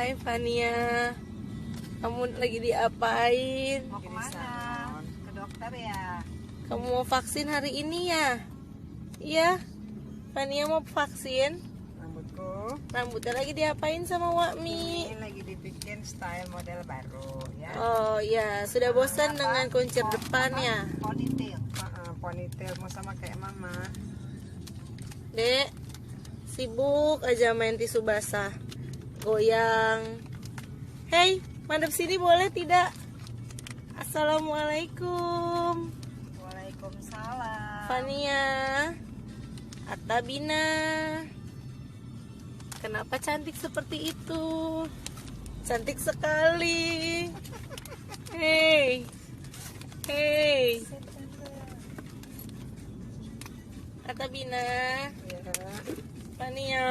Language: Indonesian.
Hai Fania, kamu lagi diapain? Mau kemana? Ke dokter ya? Kamu mau vaksin hari ini ya? Iya, Fania mau vaksin. Rambutku Rambutnya lagi diapain sama Wakmi? ini lagi dibikin style model baru ya. Oh iya, sudah bosan Apa? dengan kuncir depannya. Ponytail. Ponytail mau sama kayak mama. Dek, sibuk aja main tisu basah, goyang. Hei, madep sini boleh tidak? Assalamualaikum. Waalaikumsalam. Fania, Atabina, kenapa cantik seperti itu? Cantik sekali. Hei, hei, Atabina, Ya. Fania.